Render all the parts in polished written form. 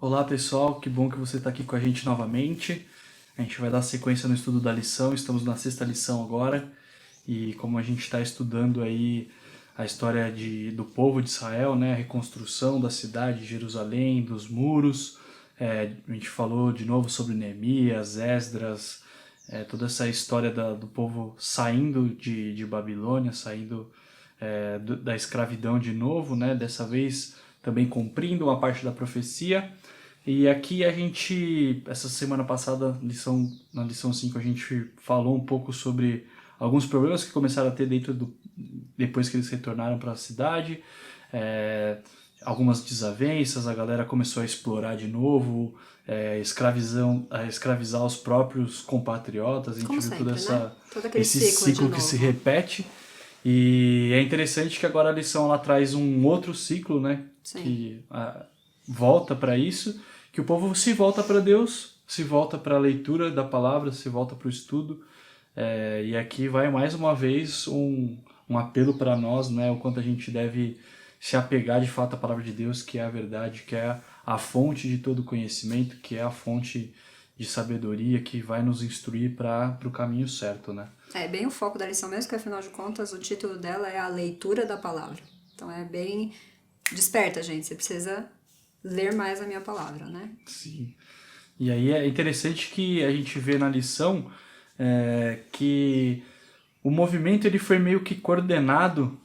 Olá pessoal, que bom que você está aqui com a gente novamente. A gente vai dar sequência no estudo da lição, estamos na sexta lição agora. E como a gente está estudando aí a história do povo de Israel, né, a reconstrução da cidade de Jerusalém, dos muros, a gente falou de novo sobre Neemias, Esdras, toda essa história do povo saindo de Babilônia, saindo da escravidão de novo, né, dessa vez também cumprindo uma parte da profecia. E aqui a gente, essa semana passada, na lição 5, a gente falou um pouco sobre alguns problemas que começaram a ter depois que eles retornaram para a cidade, algumas desavenças, a galera começou a explorar de novo, escravizar os próprios compatriotas, a gente Como viu sempre, né? Todo aquele esse ciclo de ciclo que se novo. repete. E é interessante que agora a lição ela traz um outro ciclo, né, Sim. que volta para isso, que o povo se volta para Deus, se volta para a leitura da palavra, se volta para o estudo. E aqui vai mais uma vez um apelo para nós, né, o quanto a gente deve se apegar de fato à palavra de Deus, que é a verdade, que é a fonte de todo conhecimento, que é a fonte de sabedoria, que vai nos instruir para o caminho certo, né? É bem o foco da lição mesmo, que afinal de contas o título dela é a leitura da palavra. Então é bem desperta, gente. Você precisa ler mais a minha palavra, né? Sim. E aí é interessante que a gente vê na lição que o movimento ele foi meio que coordenado,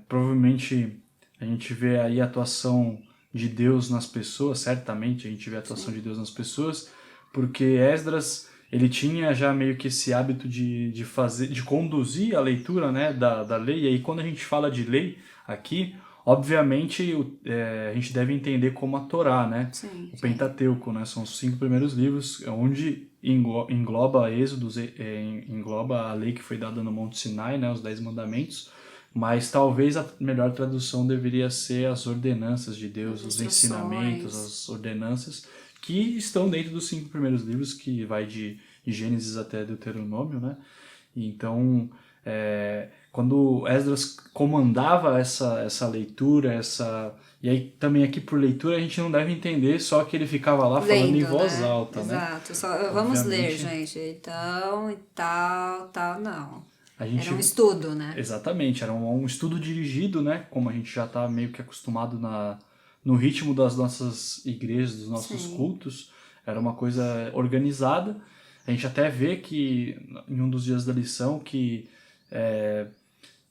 provavelmente a gente vê aí a atuação de Deus nas pessoas, certamente a gente vê a atuação Sim. de Deus nas pessoas, porque Esdras ele tinha já meio que esse hábito de conduzir a leitura, né, da lei. E aí quando a gente fala de lei aqui, obviamente a gente deve entender como a Torá, né? Sim, O sim. Pentateuco, né? São os 5 primeiros livros, onde engloba Êxodos, engloba a lei que foi dada no Monte Sinai, né? Os 10 mandamentos. Mas talvez a melhor tradução deveria ser as ordenanças de Deus, As os ensinamentos, instruções. as ordenanças, que estão dentro dos 5 primeiros livros, que vai de Gênesis até Deuteronômio, né? Então, quando Esdras comandava essa leitura, e aí também aqui por leitura a gente não deve entender só que ele ficava lá falando em Lendo, voz né? alta, né? Exato. Só, vamos ler, Obviamente, gente. Então, e tal, tal, não. a Era um gente estudo, né? exatamente, era um estudo dirigido, né? Como a gente já está meio que acostumado no ritmo das nossas igrejas, dos nossos Sim. cultos, era uma coisa organizada. A gente até vê que em um dos dias da lição que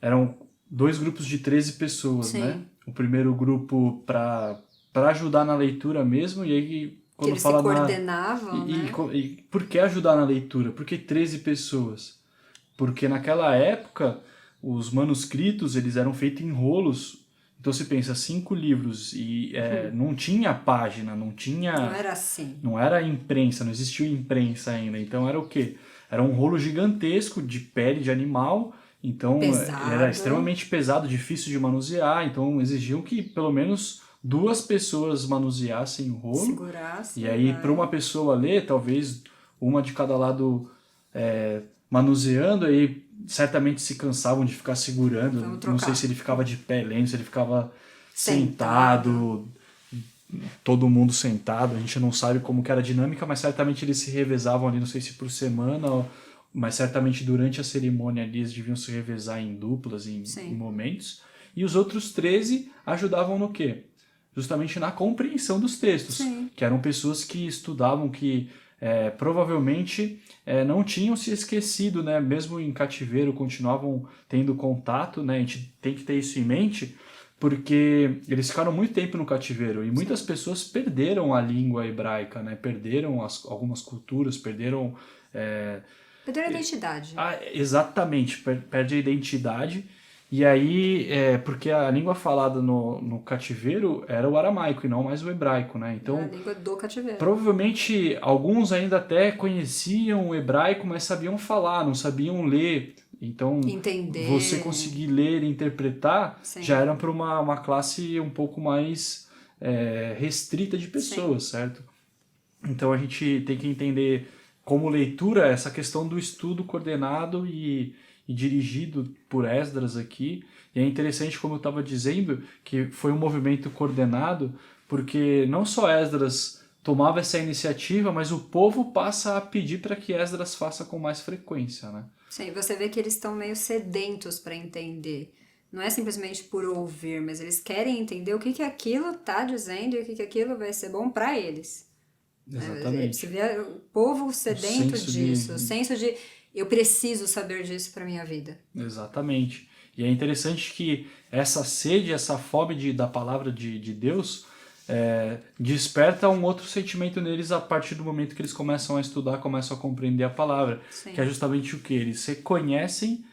eram dois grupos de 13 pessoas, né? Sim. O primeiro grupo para ajudar na leitura mesmo, e aí Que quando eles se fala coordenavam, e, né? e, e por que ajudar na leitura? Por que 13 pessoas? Porque naquela época os manuscritos eles eram feitos em rolos. Então você pensa, 5 livros e não tinha página, Não era assim. não era imprensa, não existia imprensa ainda. Então era o quê? Era um rolo gigantesco de pele de animal. Então ele era Pesado. extremamente pesado, difícil de manusear. Então exigiam que pelo menos 2 pessoas manuseassem o rolo. E Segurasse, aí para uma vai. pessoa ler, talvez uma de cada lado manuseando, aí certamente se cansavam de ficar segurando. Vamos Não sei se trocar. ele ficava de pé lendo, se ele ficava Sentado. sentado, todo mundo sentado. A gente não sabe como que era a dinâmica, mas certamente eles se revezavam ali, não sei se por semana, mas certamente durante a cerimônia ali eles deviam se revezar em duplas, em Sim. momentos. E os outros 13 ajudavam no quê? Justamente na compreensão dos textos, Sim. que eram pessoas que estudavam, que provavelmente não tinham se esquecido, né? Mesmo em cativeiro, continuavam tendo contato, né? A gente tem que ter isso em mente, porque eles ficaram muito tempo no cativeiro e muitas Sim. pessoas perderam a língua hebraica, né? Perderam algumas culturas, perderam... Perder a identidade. exatamente, perde a identidade. E aí, porque a língua falada no cativeiro era o aramaico e não mais o hebraico, né? É a Então, língua do cativeiro. provavelmente alguns ainda até conheciam o hebraico, mas sabiam falar, não sabiam ler. Então, você Entender. conseguir ler e interpretar já Sim. era para uma classe um pouco mais restrita de Sim. pessoas, certo? Então a gente tem que entender como leitura essa questão do estudo coordenado e dirigido por Esdras aqui. E é interessante, como eu estava dizendo, que foi um movimento coordenado, porque não só Esdras tomava essa iniciativa, mas o povo passa a pedir para que Esdras faça com mais frequência, né? Sim, você vê que eles estão meio sedentos para entender. Não é simplesmente por ouvir, mas eles querem entender o que que aquilo tá dizendo e o que que aquilo vai ser bom para eles. Você Exatamente. vê o povo sedento senso disso, o de... senso de eu preciso saber disso para minha vida. Exatamente. E é interessante que essa sede, essa fome da palavra de Deus desperta um outro sentimento neles a partir do momento que eles começam a estudar, começam a compreender a palavra. Sim. Que é justamente o que? Eles reconhecem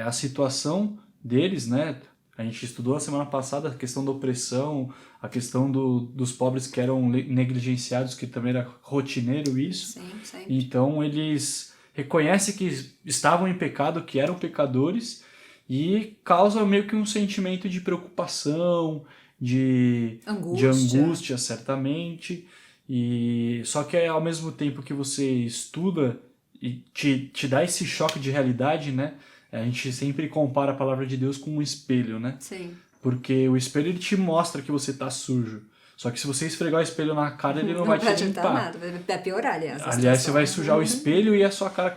a situação deles, né? A gente estudou a semana passada a questão da opressão, a questão dos pobres que eram negligenciados, que também era rotineiro isso. Sim, sempre. Então eles reconhecem que estavam em pecado, que eram pecadores, e causa meio que um sentimento de preocupação, de angústia, certamente. E só que ao mesmo tempo que você estuda e te dá esse choque de realidade, né? A gente sempre compara a palavra de Deus com um espelho, né? Sim. Porque o espelho ele te mostra que você tá sujo. Só que se você esfregar o espelho na cara, ele não vai te limpar. Nada, vai piorar, aliás. Aliás, você vai sujar o espelho e a sua cara vai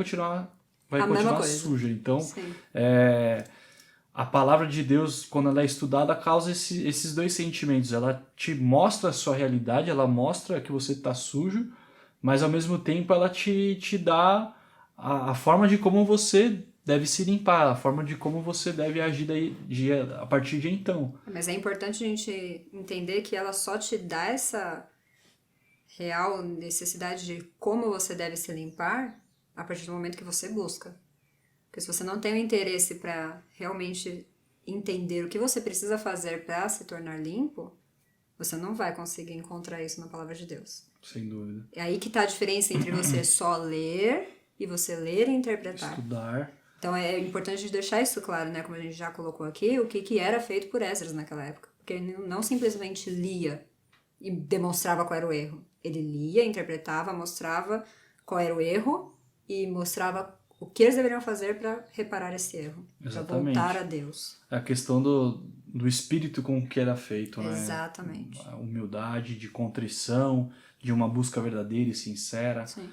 continuar suja. Então, a palavra de Deus, quando ela é estudada, causa esses dois sentimentos. Ela te mostra a sua realidade, ela mostra que você está sujo, mas ao mesmo tempo ela te dá a forma de como você deve se limpar, a forma de como você deve agir a partir de então. Mas é importante a gente entender que ela só te dá essa real necessidade de como você deve se limpar a partir do momento que você busca. Porque se você não tem o interesse para realmente entender o que você precisa fazer para se tornar limpo, você não vai conseguir encontrar isso na palavra de Deus. Sem dúvida. É aí que está a diferença entre você só ler e você ler e interpretar. Estudar. Então é importante deixar isso claro, né? Como a gente já colocou aqui, o que era feito por Esdras naquela época. Porque ele não simplesmente lia e demonstrava qual era o erro. Ele lia, interpretava, mostrava qual era o erro e mostrava o que eles deveriam fazer para reparar esse erro. Para voltar a Deus. É a questão do espírito com que era feito, né? Exatamente. A humildade, de contrição, de uma busca verdadeira e sincera. Sim.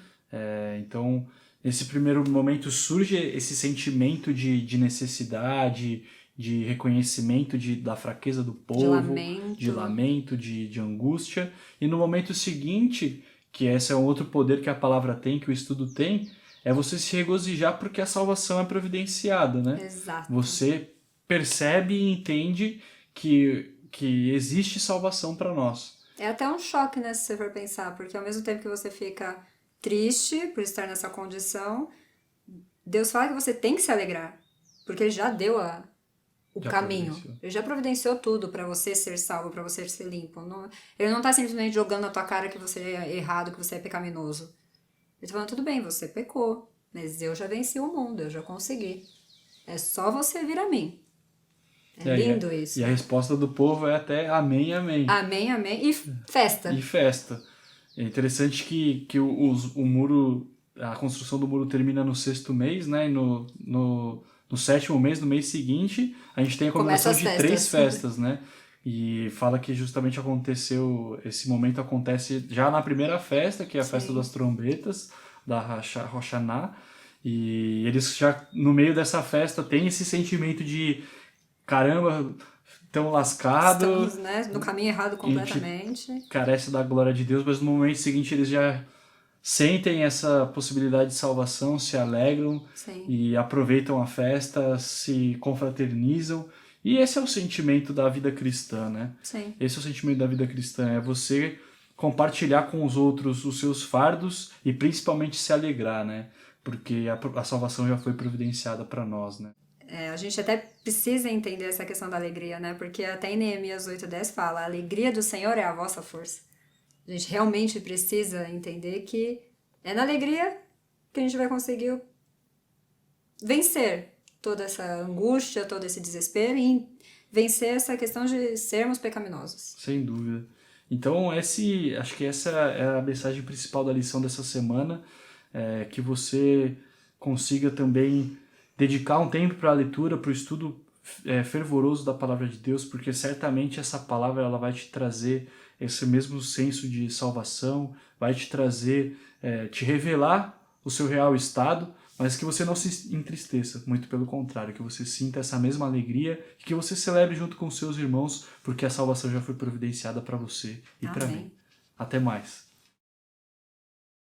Então, nesse primeiro momento surge esse sentimento de necessidade, de reconhecimento da fraqueza do povo, de lamento, de angústia. E no momento seguinte, que esse é um outro poder que a palavra tem, que o estudo tem, é você se regozijar porque a salvação é providenciada, né? Exato. Você percebe e entende que existe salvação para nós. É até um choque, né, se você for pensar, porque ao mesmo tempo que você fica triste por estar nessa condição, Deus fala que você tem que se alegrar, porque Ele já deu o caminho. Ele já providenciou tudo para você ser salvo, para você ser limpo. Ele não tá simplesmente jogando na tua cara que você é errado, que você é pecaminoso. Ele tá falando, tudo bem, você pecou, mas eu já venci o mundo, eu já consegui. É só você vir a mim. É lindo isso. E a resposta do povo é até amém, amém. Amém, amém. E festa. E festa. É interessante que o muro, a construção do muro termina no 6º mês, né? E no 7º mês, no mês seguinte, a gente tem a comemoração de 3 festas, né? E fala que justamente esse momento acontece já na primeira festa, que é a festa das trombetas, da Rosh Hashanah. E eles já, no meio dessa festa, tem esse sentimento de caramba, tão lascado. Estamos, né, no caminho errado completamente. Carece da glória de Deus, mas no momento seguinte eles já sentem essa possibilidade de salvação, se alegram. Sim. E aproveitam a festa, se confraternizam. E esse é o sentimento da vida cristã, né? Sim. Esse é o sentimento da vida cristã, é você compartilhar com os outros os seus fardos e principalmente se alegrar, né? Porque a salvação já foi providenciada para nós, né? A gente até precisa entender essa questão da alegria, né? Porque até em Neemias 8:10 fala, a alegria do Senhor é a vossa força. A gente realmente precisa entender que é na alegria que a gente vai conseguir vencer toda essa angústia, todo esse desespero e vencer essa questão de sermos pecaminosos. Sem dúvida. Então, acho que essa é a mensagem principal da lição dessa semana, que você consiga também dedicar um tempo para a leitura, para o estudo fervoroso da palavra de Deus, porque certamente essa palavra ela vai te trazer esse mesmo senso de salvação, vai te trazer, te revelar o seu real estado, mas que você não se entristeça, muito pelo contrário, que você sinta essa mesma alegria e que você celebre junto com seus irmãos, porque a salvação já foi providenciada para você e para mim. Até mais.